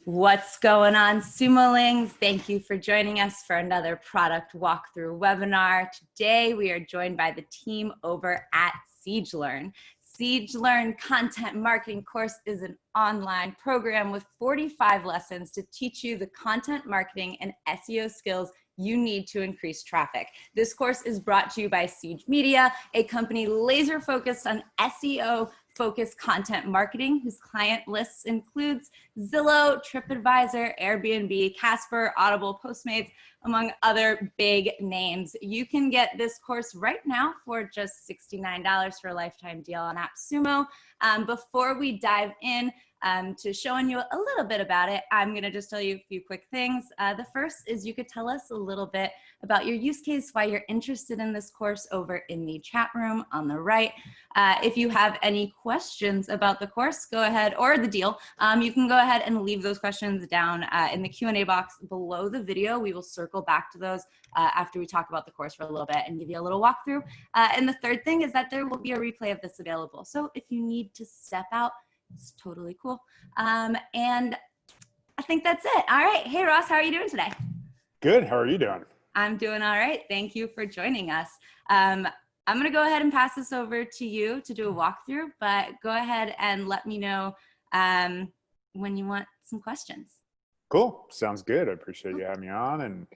What's going on, Sumolings? Thank you for joining us for another product walkthrough webinar. Today, we are joined by the team over at SiegeLearn. SiegeLearn Content Marketing Course is an online program with 45 lessons to teach you the content marketing and SEO skills you need to increase traffic. This course is brought to you by Siege Media, a company laser focused on SEO focused content marketing, whose client lists includes Zillow, TripAdvisor, Airbnb, Casper, Audible, Postmates, among other big names. You can get this course right now for just $69 for a lifetime deal on AppSumo. Before we dive in to showing you a little bit about it, I'm gonna just tell you a few quick things. The first is you could tell us a little bit about your use case, why you're interested in this course over in the chat room on the right. If you have any questions about the course, go ahead, or the deal, you can go ahead and leave those questions down in the Q&A box below the video. We will circle back to those after we talk about the course for a little bit and give you a little walkthrough. And the third thing is that there will be a replay of this available. So if you need to step out, it's totally cool. And I think that's it. All right. Hey, Ross, how are you doing today? Good. How are you doing? I'm doing all right. Thank you for joining us. I'm going to go ahead and pass this over to you to do a walkthrough, but go ahead and let me know when you want some questions. Cool. Sounds good. I appreciate you having me on, and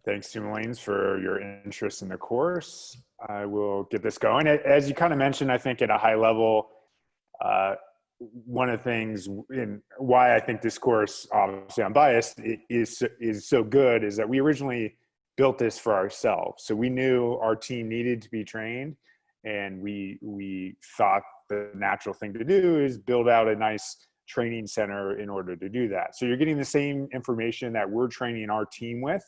thanks to Lanes for your interest in the course. I will get this going. As you kind of mentioned, I think at a high level, one of the things in why I think this course, obviously I'm biased, is so good is that we originally built this for ourselves. So we knew our team needed to be trained, and we thought the natural thing to do is build out a nice training center in order to do that. So you're getting the same information that we're training our team with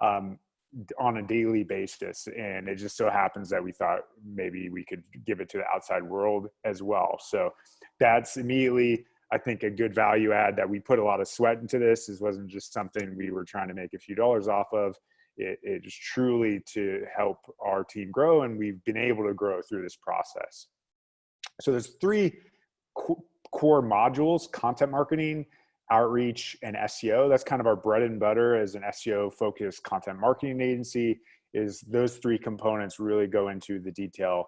on a daily basis. And it just so happens that we thought maybe we could give it to the outside world as well. So that's immediately, I think, a good value add that we put a lot of sweat into this. This wasn't just something we were trying to make a few dollars off of. It is truly to help our team grow, and we've been able to grow through this process. So there's three core modules: content marketing, outreach, and SEO. That's kind of our bread and butter as an SEO focused content marketing agency. Is those three components really go into the detail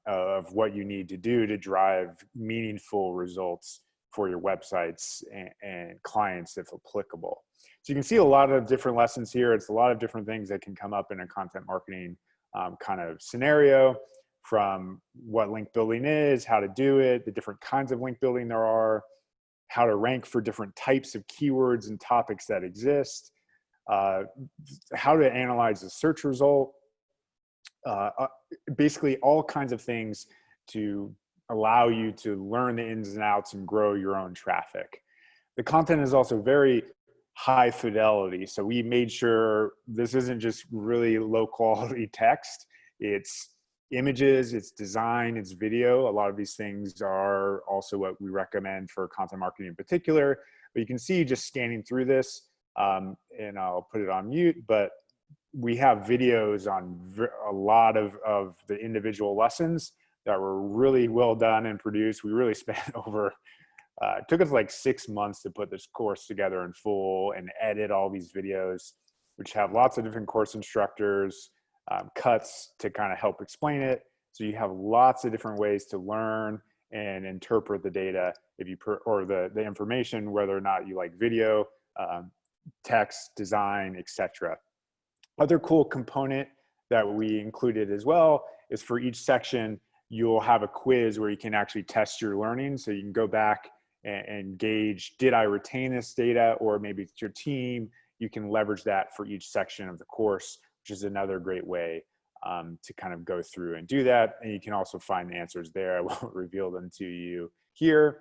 of what you need to do to drive meaningful results for your websites and clients if applicable. So you can see a lot of different lessons here. It's a lot of different things that can come up in a content marketing kind of scenario, from what link building is, how to do it, the different kinds of link building there are, how to rank for different types of keywords and topics that exist, how to analyze the search result, basically all kinds of things to allow you to learn the ins and outs and grow your own traffic. The content is also very high fidelity. So we made sure this isn't just really low quality text. It's images, it's design, it's video. A lot of these things are also what we recommend for content marketing in particular. But you can see just scanning through this, and I'll put it on mute, but we have videos on a lot of the individual lessons that were really well done and produced. We really spent over, it took us like 6 months to put this course together in full and edit all these videos, which have lots of different course instructors, cuts to kind of help explain it. So you have lots of different ways to learn and interpret the data if you or the information, whether or not you like video, text, design, etc. Other cool component that we included as well is for each section, you'll have a quiz where you can actually test your learning. So you can go back and gauge, did I retain this data, or maybe it's your team. You can leverage that for each section of the course, which is another great way to kind of go through and do that. And you can also find the answers there. I won't reveal them to you here,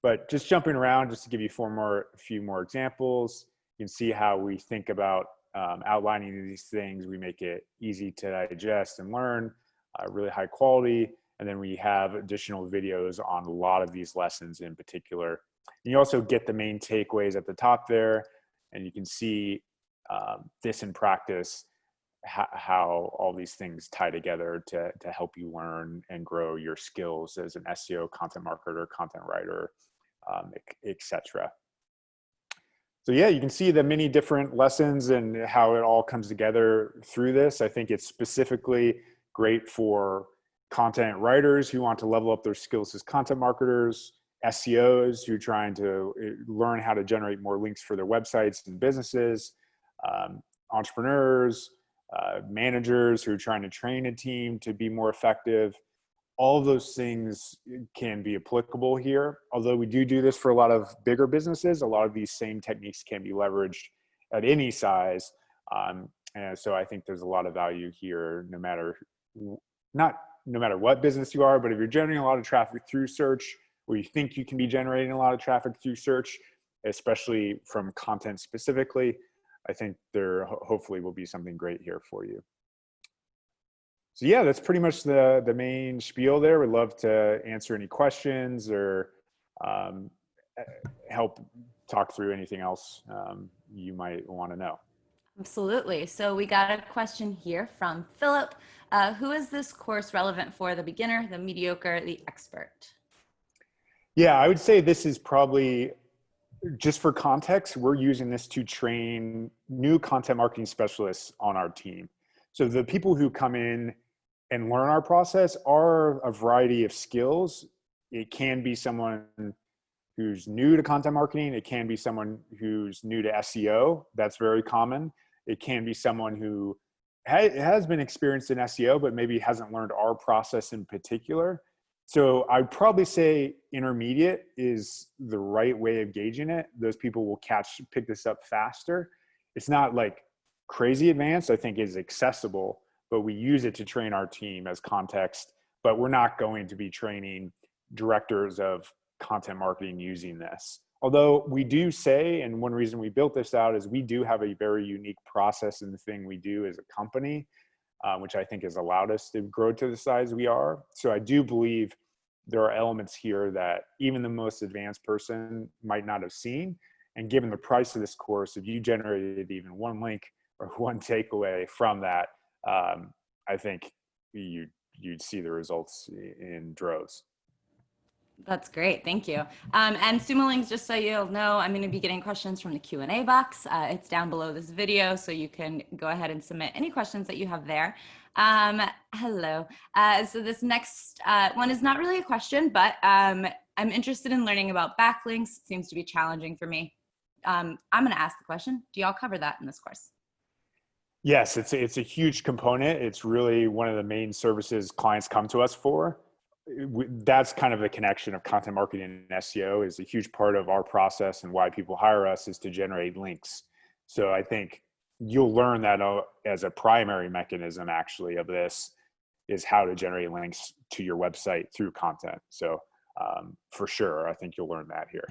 but just jumping around just to give you a few more examples. You can see how we think about outlining these things. We make it easy to digest and learn, really high quality. And then we have additional videos on a lot of these lessons in particular. And you also get the main takeaways at the top there, and you can see this in practice, how all these things tie together to help you learn and grow your skills as an SEO, content marketer, content writer, etc. So yeah, you can see the many different lessons and how it all comes together through this. I think it's specifically great for content writers who want to level up their skills as content marketers, SEOs who are trying to learn how to generate more links for their websites and businesses, um, entrepreneurs, managers who are trying to train a team to be more effective. All of those things can be applicable here. Although we do this for a lot of bigger businesses, a lot of these same techniques can be leveraged at any size. And so I think there's a lot of value here, not no matter what business you are, but if you're generating a lot of traffic through search, or you think you can be generating a lot of traffic through search, especially from content specifically, I think there hopefully will be something great here for you. So yeah, that's pretty much the main spiel there. We'd love to answer any questions or um, help talk through anything else you might want to know. Absolutely. So we got a question here from Philip. Who is this course relevant for? The beginner, the mediocre, the expert? Yeah, I would say this is probably, just for context, we're using this to train new content marketing specialists on our team. So the people who come in and learn our process are a variety of skills. It can be someone who's new to content marketing. It can be someone who's new to SEO. That's very common. It can be someone who has been experienced in SEO, but maybe hasn't learned our process in particular. So I'd probably say intermediate is the right way of gauging it. Those people will pick this up faster. It's not like crazy advanced. I think is accessible, but we use it to train our team as context. But we're not going to be training directors of content marketing using this. Although we do say, and one reason we built this out is we do have a very unique process in the thing we do as a company, which I think has allowed us to grow to the size we are. So I do believe there are elements here that even the most advanced person might not have seen. And given the price of this course, if you generated even one link or one takeaway from that, I think you'd see the results in droves. That's great. Thank you. And Sumo Links, just so you'll know, I'm going to be getting questions from the Q&A box. It's down below this video, so you can go ahead and submit any questions that you have there. Hello. So this next one is not really a question, but I'm interested in learning about backlinks. It seems to be challenging for me. I'm going to ask the question. Do y'all cover that in this course? Yes, it's a huge component. It's really one of the main services clients come to us for. That's kind of the connection of content marketing and SEO is a huge part of our process, and why people hire us is to generate links. So I think you'll learn that as a primary mechanism actually of this is how to generate links to your website through content. So for sure, I think you'll learn that here.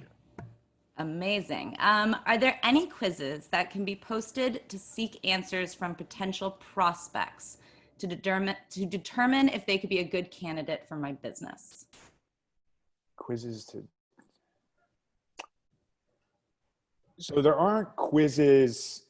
Amazing. Are there any quizzes that can be posted to seek answers from potential prospects to determine if they could be a good candidate for my business? Quizzes so there aren't quizzes.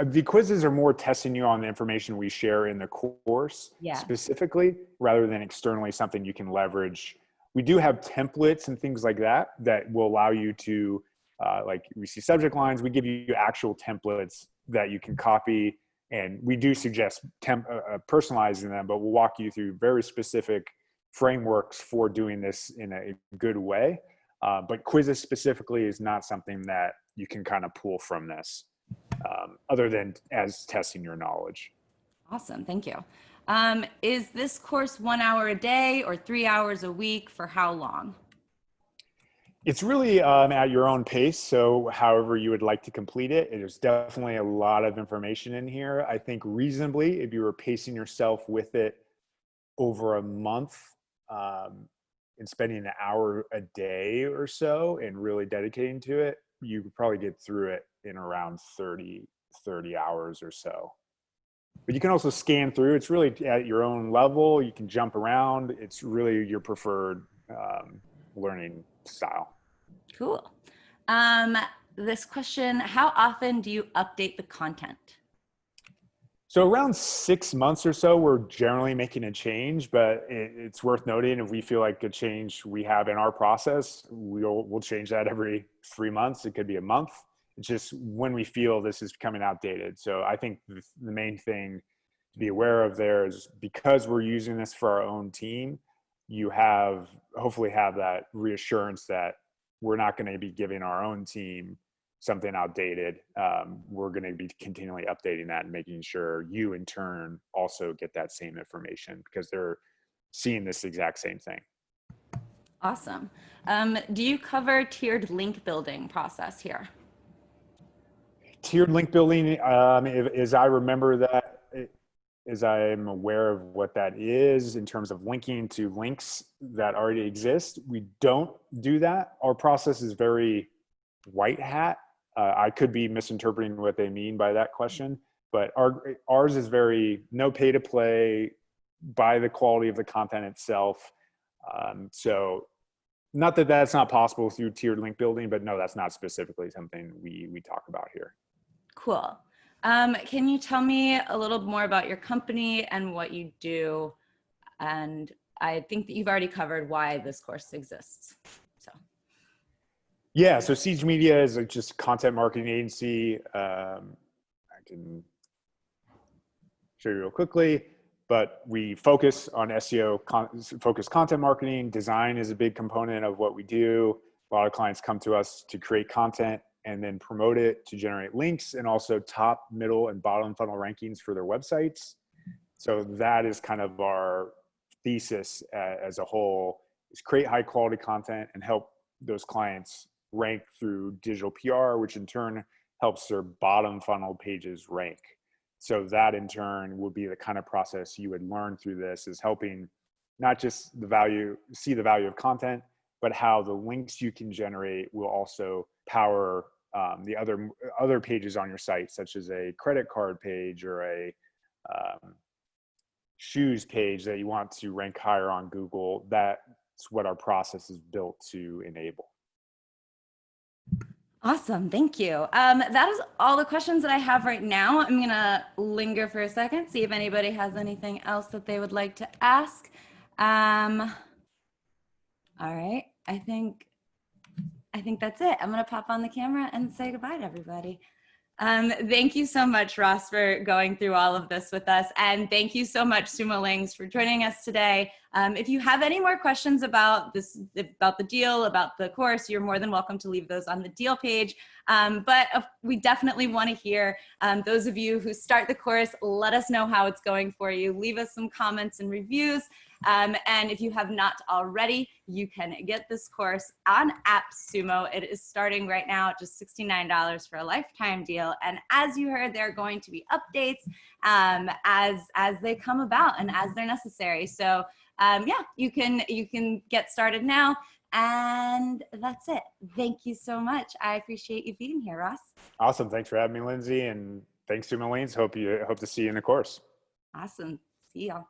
The quizzes are more testing you on the information we share in the course specifically, rather than externally something you can leverage. We do have templates and things like that that will allow you to, like we see subject lines, we give you actual templates that you can copy. And we do suggest personalizing them, but we'll walk you through very specific frameworks for doing this in a good way. But quizzes specifically is not something that you can kind of pull from this, other than as testing your knowledge. Awesome, thank you. Is this course 1 hour a day or 3 hours a week? For how long? It's really at your own pace. So however you would like to complete it, there's definitely a lot of information in here. I think reasonably, if you were pacing yourself with it over a month and spending an hour a day or so and really dedicating to it, you could probably get through it in around 30 hours or so. But you can also scan through. It's really at your own level. You can jump around. It's really your preferred learning style. Cool. This question, how often do you update the content? So around 6 months or so, we're generally making a change, but it's worth noting if we feel like a change we have in our process, we'll change that every 3 months. It could be a month. It's just when we feel this is becoming outdated. So I think the main thing to be aware of there is because we're using this for our own team, you hopefully have that reassurance that we're not going to be giving our own team something outdated. We're going to be continually updating that and making sure you in turn also get that same information because they're seeing this exact same thing. Awesome. Do you cover tiered link building process here? Tiered link building, as I remember that, as I'm aware of what that is in terms of linking to links that already exist, we don't do that. Our process is very white hat. I could be misinterpreting what they mean by that question, but ours is very no pay to play by the quality of the content itself. So not that that's not possible through tiered link building, but no, that's not specifically something we talk about here. Cool. Can you tell me a little more about your company and what you do? And I think that you've already covered why this course exists. So. Yeah, so Siege Media is just a content marketing agency. I can show you real quickly, but we focus on SEO, focused content marketing. Design is a big component of what we do. A lot of clients come to us to create content and then promote it to generate links and also top, middle, and bottom funnel rankings for their websites. So that is kind of our thesis as a whole, is create high quality content and help those clients rank through digital PR, which in turn helps their bottom funnel pages rank. So that in turn will be the kind of process you would learn through this, is helping not just see the value of content, but how the links you can generate will also power the other pages on your site, such as a credit card page or a shoes page that you want to rank higher on Google. That's what our process is built to enable. Awesome. Thank you. That is all the questions that I have right now. I'm going to linger for a second, see if anybody has anything else that they would like to ask. All right. I think that's it. I'm going to pop on the camera and say goodbye to everybody. Thank you so much, Ross, for going through all of this with us. And thank you so much, Sumo Lings, for joining us today. If you have any more questions about about the deal, about the course, you're more than welcome to leave those on the deal page. But we definitely want to hear those of you who start the course, let us know how it's going for you. Leave us some comments and reviews. And if you have not already, you can get this course on AppSumo. It is starting right now at just $69 for a lifetime deal. And as you heard, there are going to be updates as they come about and as they're necessary. So yeah, you can get started now. And that's it. Thank you so much. I appreciate you being here, Ross. Awesome. Thanks for having me, Lindsay. And thanks to my lanes. Hope to see you in the course. Awesome. See y'all.